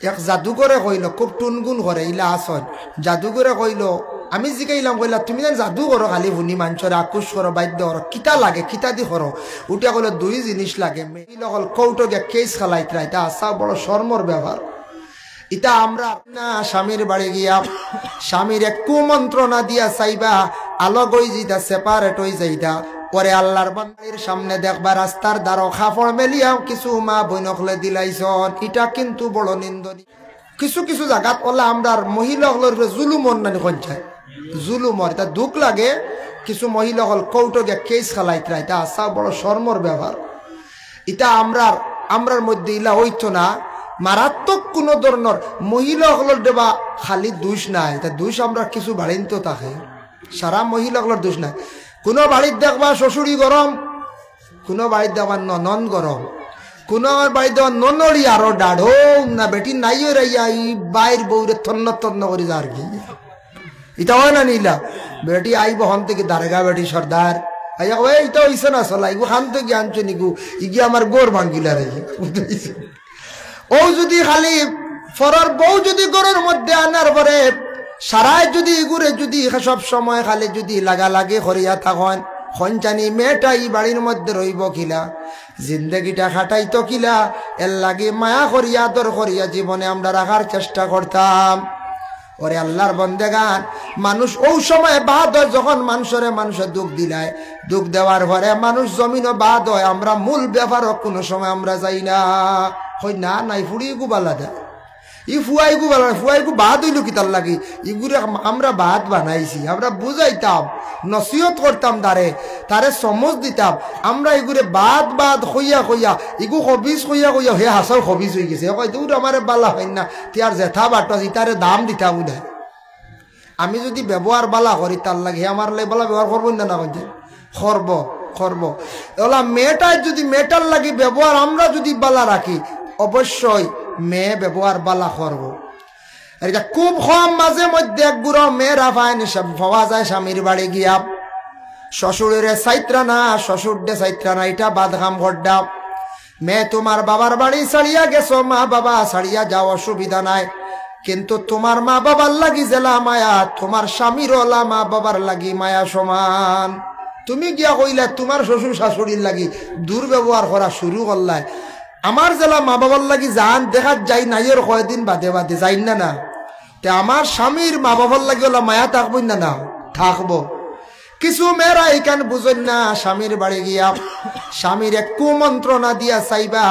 এক জাদুঘরে কইল, খুব টুনগুন করে ইলা আসন, জাদুঘরে কইল, আমি জিকাইলাম কইলা তুমি যেন জাদু করো খালি ভুনি মাঞ্চরে আকুশ করো বাদ্য করো কিতা লাগে কিতা দি করো, উঠিয়া কইল দুই জিনিস লাগে, মেইল হল কৌটো গে কেস খালাইতরা, এটা আসা বড় শর্মর ব্যাপার। ইটা আমরা না স্বামীর বাড়ি গিয়া স্বামীর এক কুমন্ত্রণা দিয়া চাইবা আলো গই যাইতা সেপারেট হয়ে যাইতা, পরে আল্লাহর বান্দার সামনে দেখবা রাস্তার দ্বারা খাফড় মেলিয়াও কিছু মা বইনকলে দিলাইছন, এটা কিন্তু বড় নিন্দনীয়। কিছু কিছু জায়গাত ওলা আমরার মহিলাগুলোর জুলুম অন্যান্য কঞ্চায় জুলুমর, এটা দুঃখ লাগে। কিছু মহিলা হল কৌটো গে কেস খালাইতরা, এটা আসা বড় শর্মর ব্যাপার। এটা আমরার মধ্যে ইলা হইতো না। মারাত্মক কোন ধরনের মহিলাগুলোর দেবা খালি দোষ নাই, এটা দোষ আমরা কিছু বাড়িন তো থাকে, সারা মহিলাগুলোর দোষ নাই। কোনো বাড়ির দেখবা শ্বশুরি গরম, কোনো বাড়ির দেখবা ননন গরম, কোনো বাড়ির দেখবা ননরি আরো ডাঢ় না বেটি নাইও রাইয়া ই বাইর বউরে তন্ন তন্ন করি যার কি এটা হয় না নিলা বেটি আইব হন থেকে দারেগা বেটি সর্দার আইয়া ওই এটা হইছে না চলাই গো খান থেকে আনছো নিগু ইগি আমার গোর ভাঙ্গিলা রে। ও যদি খালি ফরার বউ যদি গরুর মধ্যে আনার পরে সারায় যদি ঘুরে যদি সব সময় খালি যদি লাগা লাগে করিয়া থাকেন, খঞ্চানি মেয়েটা এই বাড়ির মধ্যে রইব কিলা, জিন্দগিটা খাটাইতো কিলা, এর লাগে মায়া করিয়া আদর করিয়া জীবনে আমরা রাখার চেষ্টা করতাম। ওরে আল্লাহর বন্দেগান, মানুষ ওই সময় বাদ হয় যখন মানুষের দুঃখ দিলায়, দুঃখ দেওয়ার পরে মানুষ জমিনও বাদ হয়, আমরা মূল ব্যাপারও কোনো সময় আমরা যাই না। হই না নাই ফুড়ি গুবালা দেয় ই ফুয়াই গুবালা, ফুয়াই গু বাদ হইল কি তার লাগি, ইগুরে আমরা বাদ বানাইছি, আমরা বুঝাইতাম নসিহত করতাম, তারে সমজ দিতাম, আমরা এগুরে বাদ হইয়া ইগু হবিস হইয়া হে হাসাও হবিস হয়ে গেছে, দূর আমার বালা হয় না তিয়ার জেঠা বাটো তারে দাম দিতা বুঝে। আমি যদি ব্যবহার বালা করি তার লাগে হে আমার লাগে বালা ব্যবহার করবো না বলছে করবো ওলা মেয়েটার যদি মেয়েটার লাগে ব্যবহার আমরা যদি বালা রাখি অবশ্যই মেয়ে ব্যবহার বালা করবো। এটা খুব কম মাঝে মধ্যে এক গুড়ো মেয়েরা পাওয়া যায় স্বামীর বাড়ি গিয়া শ্বশুরের সাইত্রা না শ্বশুর ডে সাইত্রা না, এটা বাদঘাম ঘটডা। মেয়ে তোমার বাবার বাড়ি ছাড়িয়া গেছো, মা বাবা ছাড়িয়া যাও অসুবিধা নাই, কিন্তু তোমার মা বাবার লাগি জেলা মায়া, তোমার স্বামীর ওলা মা বাবার লাগি মায়া সমান। তুমি গিয়া কইলা তোমার শ্বশুর শাশুড়ির লাগি দুর্ব্যবহার করা শুরু করলাই, আমার জেলা মা বাবার লাগি জান দেখাত যাই নাইয়ের কয়দিন বাদে যাই না তে আমার স্বামীর মা বাবার লাগি ওলা মায়া থাকবো না থাকবো। কিছু মেয়েরা এইখান বুঝেন না, স্বামীর বাড়ি গিয়া স্বামীর এক কুমন্ত্রণা দিয়া চাইবা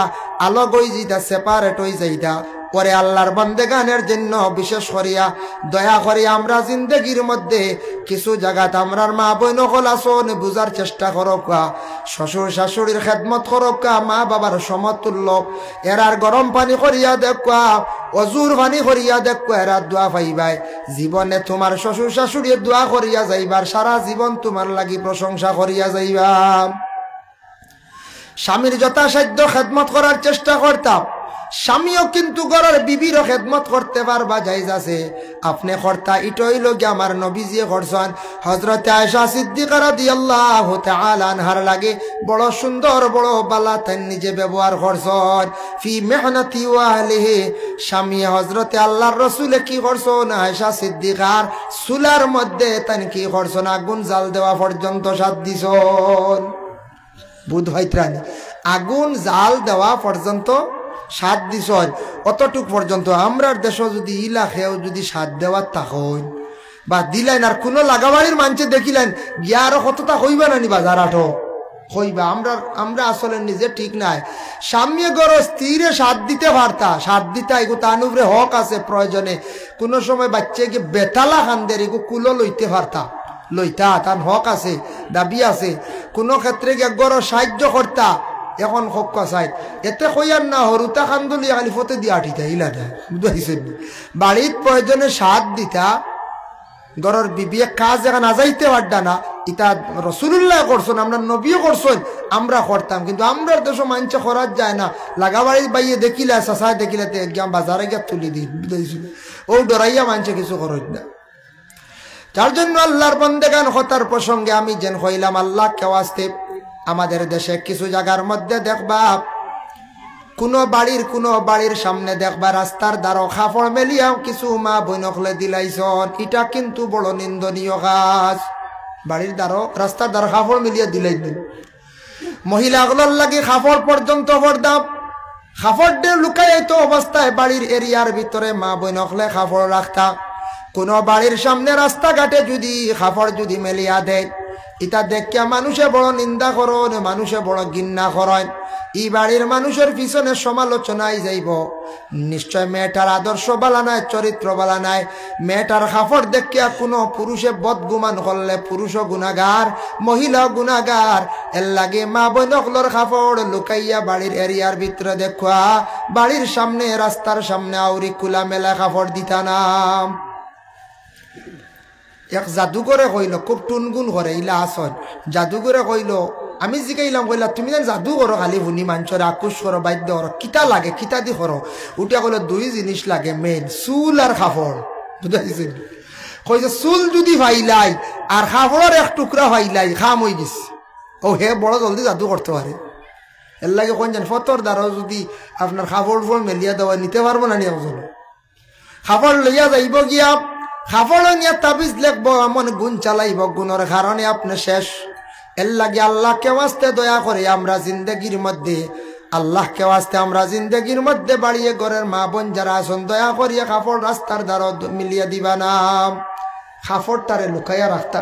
আলো গই যাইতা সেপারেট হয়ে যাইতা, পরে আল্লাহর বান্দেগানের জন্য বিশেষ করিয়া দয়া করিয়া আমরা জিন্দগির মধ্যে কিছু জায়গাত আমরার মা বই নকল আসন বুঝার চেষ্টা করক, শ্বশুর শাশুড়ির খেদমত করক, মা বাবার সমতুল্য, এরার গরম পানি করিয়া দেখা, অজুর পানি করিয়া দেখা, এরা দোয়া পাইবাই। জীবনে তোমার শ্বশুর শাশুড়ির দোয়া করিয়া যাইবার, সারা জীবন তোমার লাগি প্রশংসা করিয়া যাইবা। স্বামীর যথাসাধ্য খেদমত করার চেষ্টা করতাম, স্বামীও কিন্তু ঘরের বিবিরও খেদমত করতে পারবা জায়েজ আছে, আপনি কর্তা ইটই লগে আমার নবীজি করছেন। হযরত আয়েশা সিদ্দিকা রাদিয়াল্লাহু তাআলা আনহার লাগে বড় সুন্দর বড় বালা তাই নিজে ব্যবহার করছেন। ফি মেহনতি ওয়া আহলিহি, স্বামী হযরতে আল্লাহর রাসূলে কি করছেন, আয়েশা সিদ্দিকার চুলার মধ্যে তাই কি করছেন, আগুন জাল দেওয়া পর্যন্ত সাথ দিছেন। বুধ হইত্রানি আগুন জাল দেওয়া পর্যন্ত সাত দিছ, অতটুক পর্যন্ত আমরার দেশ যদি ইলাকেও যদি সাত দেওয়ার থাকেন বা দিলেন আর কোনো লাগাবাড়ির মানছে দেখিলেন গিয়া আরো কতটা হইবা নানি বাজার আঠো হইবা, আমরা আসলে নিজে ঠিক নাই। স্বামী গড় স্থিরে সাত দিতে পারতা, সাত দিতা এগু তানুরে হক আছে, প্রয়োজনে কোনো সময় বাচ্চা গিয়ে বেতালা খানদের এগু কুলো লইতে পারতা, লইতা তার হক আছে, দাবি আছে, কোনো ক্ষেত্রে গিয়ে গড় সাহায্য করতা। এখন হক্কা চাই এতে কইয়ার না হরুতা খান্দলি খালি ফতে দিয়ে আঠিতা ইলাটা বুঝাইছেন, বাড়ির প্রয়োজনে সাথ দিতা, ঘরের বিবিয়ে কাজ এখন আজাইতে পারডা না, ইটা রাসূলুল্লাহ করছেন, আমরা নবীও করছেন, আমরা করতাম, কিন্তু আমরা দেশ মানছে করার যায় না। লাগাবাড়ি বাইয়ে দেখিলে চাষায় দেখিলে বাজারে গিয়ে তুলি দিই বুঝাইছিল, ও ডরাইয়া মানছে কিছু করেন না। যার জন্য আল্লাহর বন্দেগান হতার প্রসঙ্গে আমি যেন হইলাম আল্লাহ কেউ আসতে আমাদের দেশে কিছু জায়গার মধ্যে দেখবা কোনো বাড়ির সামনে দেখবা রাস্তার দ্বারা কাপড় মেলিয়া কিছু মা বইনকলে দিলাইছন, এটা কিন্তু বড় নিন্দনীয় কাজ। বাড়ির দ্বারা রাস্তার দ্বারা কাপড় মিলিয়া দিলাই দিন, মহিলাগুলোর লাগে কাপড় পর্যন্ত পর্দাম, কাপড় দিয়ে লুকাইতো অবস্থায় বাড়ির এরিয়ার ভিতরে মা বইনকলে কাপড় রাখতা। কোনো বাড়ির সামনে রাস্তাঘাটে যদি কাপড় যদি মেলিয়া দেয়, এটা দেখিয়া মানুষে বড় নিন্দা করেন, মানুষে বড় ঘৃণা করেন। এই বাড়ির মানুষের পিছনে সমালোচনায় যাইব, নিশ্চয় মেয়েটার আদর্শ বালা নাই, চরিত্র বালা নাই। মেয়েটার কাপড় দেখিয়া কোনো পুরুষে বদগুমান করলে পুরুষও গুনাগার, মহিলা গুনাগার। এর লাগে মা বইনকলর কাপড় লুকাইয়া বাড়ির এরিয়ার ভিতরে দেখা, বাড়ির সামনে রাস্তার সামনে আউরি খোলা মেলা কাপড় দিতা নাম। এক জাদুঘরে কইল, খুব টুনগুন করে ইলা আসন, জাদুঘরে কইল, আমি জিকাইলাম কইলা তুমি যেন জাদু করো, খালি শুনি মানুষের আকুশ করো, বাদ্য করো, কিতা লাগে কিতা দি করো। উঠিয়া কইল দুই জিনিস লাগে মেন, চুল আর কাপড়। বুঝাইছেন? কইছে চুল যদি ভাইলাই আর কাপড়ের এক টুকরা ভাইলাই, খাম হয়ে গেছে। ও হে বড় জলদি জাদু করতে পারে। এর লাগে কোন জান ফতর দ্বারাও যদি আপনার কাপড় ফল মেলিয়া দেওয়া নিতে পারবো না নিয়ে বুঝলো, কাপড় লইয়া যাইব গিয়া কাপড় নিয়ে তাবিজ লেখবো, এমন গুণ চালাইব, গুণের কারণে আপনি শেষ। এর লাগে আল্লাহকে ওয়াস্তে দয়া করে আমরা জিন্দগির মধ্যে, আল্লাহকে ওয়াস্তে আমরা জিন্দগির মধ্যে বাড়িয়ে ঘরের মা বোন যারা আছেন, দয়া করিয়া কাপড় রাস্তার দ্বারা মিলিয়ে দিবা না, কাপড়টারে লুকাইয়া রাখতা।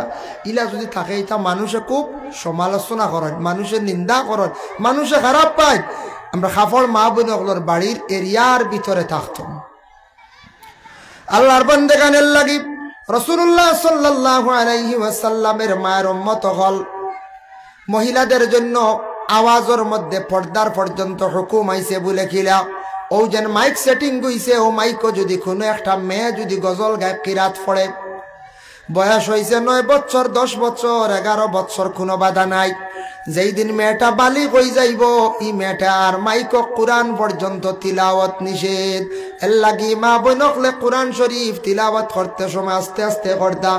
ইলা যদি থাকে এটা মানুষে খুব সমালোচনা করেন, মানুষে নিন্দা করেন, মানুষে খারাপ পায়। আমরা কাপড় মা বোন ওগুলোর বাড়ির এরিয়ার ভিতরে থাকতাম। আল্লাহর বান্দাগানের লাগি রাসূলুল্লাহ সাল্লাল্লাহু আলাইহি ওয়াসাল্লামের মায়ের উম্মত হল মহিলাদের জন্য আওয়াজের মধ্যে পর্দার পর্যন্ত হুকুম আইছে বলে কিলা ও যেন মাইক সেটিং হইছে, ও মাইকও যদি কোনো একটা মেয়ে যদি গজল গায়, কিরাত পড়ে, বয়স হয়েছে 9 বছর, 10 বছর, 11 বছর, কোনো বাধা নাই। যেই দিন মেয়েটা বালিগ হয়ে যাইব, ই মেয়েটা আর মাইক কুরআন পর্যন্ত তিলাওয়াত নিষেধ। এর লাগি মা বইনকলে কুরআন শরীফ তিলাওয়াত করতে সময় আস্তে আস্তে করতা।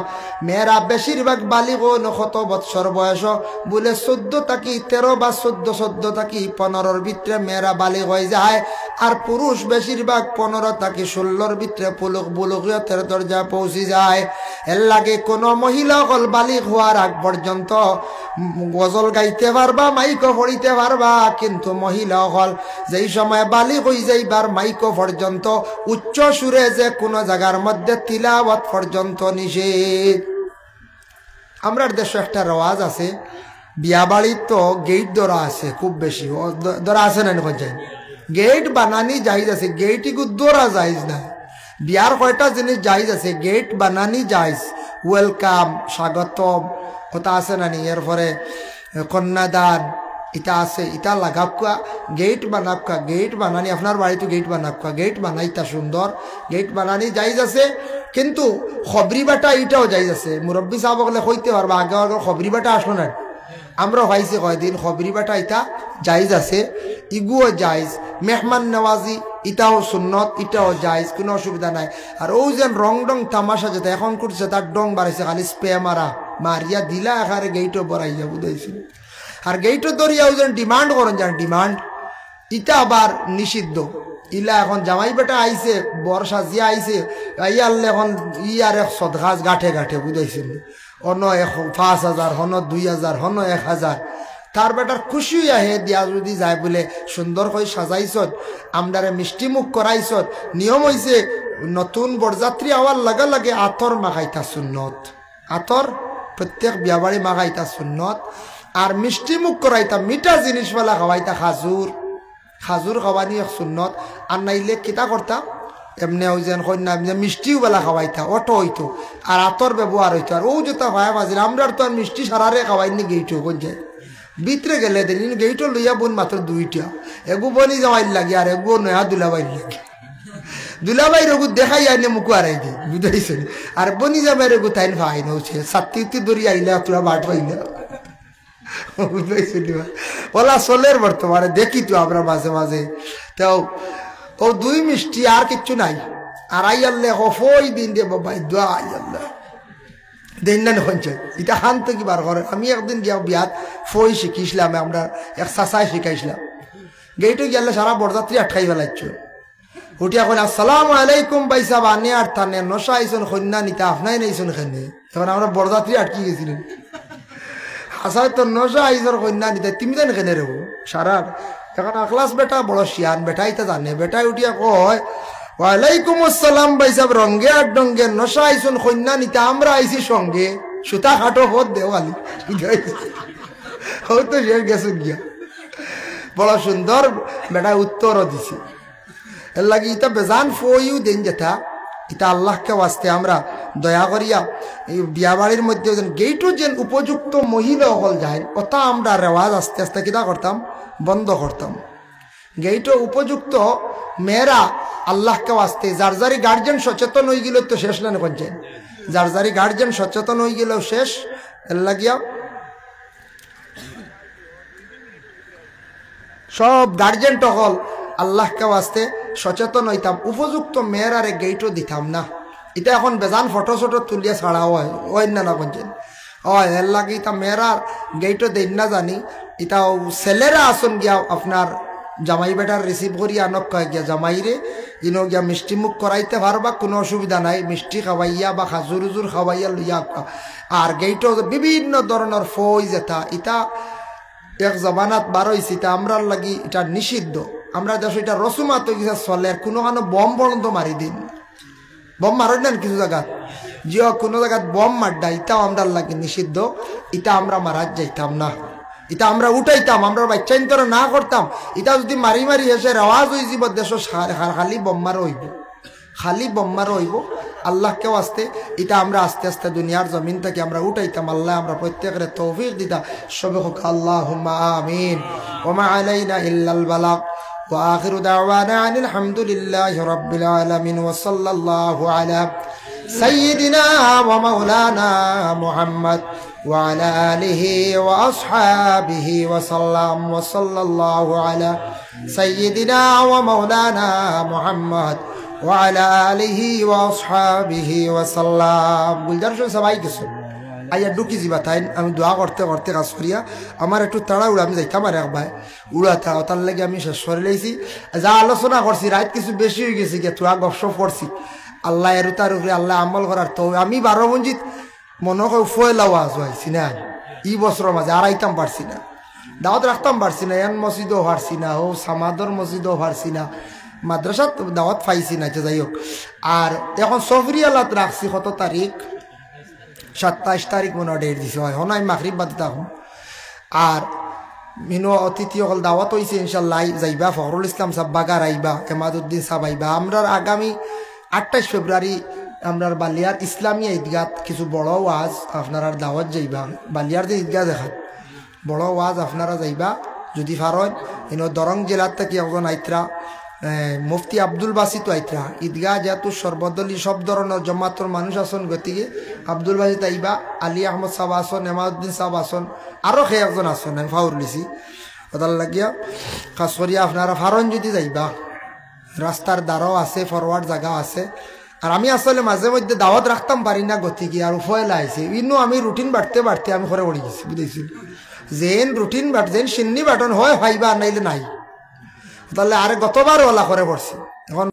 মেয়েরা বেশিরভাগ বালিগ কত বছর বয়স বলে 14 থাকি 13 বা 14 থাকি 15 ভিতরে মেয়েরা বালিগ হয়ে যায়, আর পুরুষ বেশিরভাগ 15 থাকি 16 ভিতরে বুলুগিয়তের দরজা পৌঁছে যায়। এর লাগে কোনো মহিলা হল বালিগ হওয়ার আগ পর্যন্ত গজল গাইতে পারবা, মাইকও পড়িতে পারবা, কিন্তু মহিলা হল যেই সময় বালিগ হয়ে যাইবার মাইকও পর্যন্ত উচ্চ সুরে যে কোনো জায়গার মধ্যে তিলাওয়াত পর্যন্ত নিষেধ। আমরা দেশে একটা রেওয়াজ আছে, বিয়া বাড়ির তো গেট ধরা আছে, খুব বেশি ধরা আছে না, গেট বানানি জাহিজ আছে, গেটই ধরা জাহিজ না। বিয়ার কয়টা জিনিস জাহিজ আছে, গেট বানানি জাহিজ, ওয়েলকাম, স্বাগতম কথা আছে না নি, এরপরে কন্যাদান এটা আছে, এটা লাগাকুয়া, গেট বানাকুয়া, গেট বানানি আপনার বাড়িতে গেট বানাকুয়া, গেট বানাইতা সুন্দর, গেট বানানি জাইজ আছে। কিন্তু খবরি বাটা এটাও জাইজ আছে। মুরব্বী সাহেব বলে কইতে পারবা, আগে আগে খবরি বাটা আসলো না, আমরা ভাইছি কয়দিন খবরি বাটা এটা জাইজ আছে, ইগুও জাইজ। মেহমান নওয়াজি এটাও সুন্নত, এটাও জাইজ, কোনো অসুবিধা নাই। আর ও যেন রং ডং তামাশা যেটা এখন করছে, তার ডং বাড়াইছে, খালি স্প্রে মারিয়া দিলা এখানে গেইটও বড়াইয়া বুঝাইছিল। আর গেইটও ধরিয়াও যেন ডিমান্ড করেন, যান ডিমান্ড এটা আবার নিষিদ্ধ। ইলা এখন জামাই বেটা আইছে, বর্ষা জিয়া আইছে, ইয়ারলে এখন ইয়ার 100 গাছ গাঠে গাঠে বুঝাইছিল, অন্য 5,000, হন 2,000, হন 1,000। তার বেটার খুশি আহে দিয়া যদি যায় বলে সুন্দর করে সাজাইছত, আমদারে মিষ্টি মুখ করাইছত। নিয়ম হয়েছে নতুন বরযাত্রী আওয়ার লাগা লাগে আতর মাখাইতা সুন্নত, আতর প্রত্যেক বিয়াবাড়ি মাখাইতা সুন্নত। আর মিষ্টি মুখ করাইতা, মিঠা জিনিস বেলা খাওয়াইতা, খাজুর খাওয়ানি এক সুন্নত। আর নাইলে কিতা করতা, এমনি ওই যেন কন্যা মিষ্টিও বেলা খাওয়াইতা, অটো হইতো, আর আতর ব্যবহার হইতো। আর ও যেটা হয় বাজিল, আমরা তো আর মিষ্টি সারারে খাওয়াইনি গেইটো কোন যায় ভিতরে গেলে দিন গেইটো লইয়া বোন মাত্র 2টা, এগু বনি যাওয়াই লাগে, আর এগু নয়া দুলাবাই লাগে। দুলাবাই রঘু দেখাই আইনে মুখু আড়াই দিয়ে বুঝাইছে, আর বনি যাবাই রঘু তাইন ভাই নৌছে, 7টি দড়ি আইলা তোরা বাট পাইলা বুঝাইছে। ওলা চলের বর্তমানে দেখি তো আমরা মাঝে মাঝে। তো ও 2 মিষ্টি আর কিচ্ছু নাই। আর আইয়াল্লে হফই দিন দে বাবা দোয়া আইয়াল্লা দিন না হচ্ছে এটা হান্ত কি বার করে। আমি একদিন গিয়া বিয়াত ফই শিখিছিলাম, আমরা এক চাচাই শিখাইছিলাম। গেইটে গেলে সারা বরযাত্রী আটকাই ফেলাইছ উঠিয়া কইল আসসালামু আলাইকুম ভাই সাহেব আনে আর থানে নশা আইসন কন্যা নিতে আপনাই নাইছেন এখানে তখন আমরা বরযাত্রী আটকি গেছিলেন হাসাই তো নশা আইসর কন্যা নিতে তুমি জান এখানে রেবো সারার এখন আখলাস বেটা বড় শিয়ান বেটাই তো জানে বেটাই উঠিয়া কয় ওয়ালাইকুম আসসালাম ভাই সাহেব রঙ্গে আর ডঙ্গে নশা আইসন কন্যা নিতে আমরা আইছি সঙ্গে সুতা খাটো হত দেওয়ালি তো শেষ গেছে গিয়া বড় সুন্দর বেটা উত্তরও দিছে এর লাগে ইটা বেজান ফইউ দেন যেটা এটা আল্লাহকে ওয়াস্তে আমরা দয়া করিয়া এই বিয়া বাড়ির মধ্যে গেইটও যেন উপযুক্ত মহিলা হল যায় ওটা আমরা রেওয়াজ আস্তে আস্তে কিনা করতাম বন্ধ করতাম গেইটও উপযুক্ত মেয়েরা আল্লাহকে ওয়াস্তে যার যারি গার্জেন সচেতন হয়ে গেল তো শেষ না পঞ্চায়েত যার যারি গার্জেন সচেতন হয়ে গেল শেষ এর লাগিয়া সব গার্জেন টহল আল্লাহকে ওয়াস্তে সচেতন হইতাম উপযুক্ত মেয়েরারে গেইটও দিতাম না এটা এখন বেজান ফটো শটো তুলিয়া ছাড়া হয় ওই না বলছেন এর লাগে এটা মেয়েরার গেইটও দেন না জানি এটা ছেলেরা আসন গিয়া আপনার জামাই বেটার রিসিভ করিয়া আনক কয় গিয়া জামাইরে ইনো গিয়া মিষ্টি মুখ করাইতে পারবা কোনো অসুবিধা নাই মিষ্টি খাওয়াইয়া বা খাজুর উজুর খাওয়াইয়া লইয়া আর গেইটও বিভিন্ন ধরনের ফই যেটা এটা এক জবানাত বার হয়েছে এটা আমরার লাগি এটা নিষিদ্ধ আমরা দেশ এটা রসুমাত কিছু চলে আর কোনো বম পর্যন্ত মারি দিন বম মারেন না কিছু জায়গা যে কোনো জায়গায় বম মারডা এটাও আমরার লাগে নিষিদ্ধ এটা আমরা মারা যাইতাম না এটা আমরা উঠাইতাম আমরা বাচ্চাইন্তর না করতাম এটা যদি মারি মারি এসে রেওয়াজ হয়ে যাব দেশ খালি বম্মার হইব খালি বম্মার হইব আল্লাহকে আসতে এটা আমরা আস্তে আস্তে দুনিয়ার জমিন থেকে আমরা উঠাইতাম আল্লাহ আমরা প্রত্যেকের তৌফিক দিতা সবে হোক আল্লাহুম্মা আমিন ওমা আলাইনা ইল্লাল বালাগ وآخر دعوانا عن الحمد لله رب العالمين وصلى الله على سيدنا ومولانا محمد وعلى آله وأصحابه وسلم وصلى الله على سيدنا ومولانا محمد وعلى آله وأصحابه وسلم গুলজার সবাই কিছু আইয়া ঢুকি যাবা তাই আমি দোয়া করতে করতে কাজ করিয়া আমার একটু তাড়া উড়া আমি যাইতাম আর একবার উড়াতা তার লাগে আমি শেষ করে লাইছি যা আলোচনা করছি রাত কিছু বেশি হয়ে গেছে গিয়ে তোয়া গপসপ করছি আল্লাহ এর তার উপরে আল্লাহ আমল করার তো আমি 12 মঞ্জিত মনে হয় ফয়লাও আজ হয়েছি না এই বছরের মাঝে আর আইতাম পারছি না দাওয়াত রাখতাম পারছি না এন মসজিদও পারছি না ও সামাদর মসজিদও পারছি না মাদ্রাসাত দাওয়াত পাইছি না যাই হোক আর এখন সফরিয়ালাত রাখছি কত তারিখ 27 তারিখ মনে ডেট দিছে হয় হনাই মাগরিব বাদ তখন আর মিনো অতিথি হল দাওয়াত হইছে ইনশাআল্লাহ যাইবা ফখরুল ইসলাম সাহেব বাগার আইবা এমাদউদ্দিন সাহেব আইবা আমরা আগামী 28 ফেব্রুয়ারি আমরা বালিয়ার ইসলামিয়া ঈদগাহ কিছু বড় ওয়াজ আপনারা দাওয়াত যাইবা বালিয়ার যে ঈদগাহ দেখাত বড় ওয়াজ আপনারা যাইবা যদি পারেন ইনো দরং জেলার থেকে একজন আইত্রা মুফতি আব্দুল বাসিত আইত্রা ঈদগাহ যেহেতু সর্বদলীয় সব ধরনের জমাতর মানুষ আসন গতিকে আব্দুল বাসিত আইবা আলী আহমদ সাহেব আসন এমাদউদ্দিন সাহেব আসন আরও সে একজন আসন আমি ফাউর লিছি ওটার লাগিয়া খাস করিয়া আপনারা ফারন যদি যাইবা রাস্তার দ্বারাও আছে ফরওয়ার্ড জায়গা আছে আর আমি আসলে মাঝে মধ্যে দাওয়াত রাখতাম পারি না গতিকে আর উফয়লা আইছে ইনো আমি রুটিন বাড়তে বাড়তে আমি ঘরে পড়ে গেছি বুঝেছি যেন রুটিন বাট যেন সিন্নি বাটন হয় ভাইবা নাইলে নাই তাহলে আরে গতবার ওলা করে পড়ছি এখন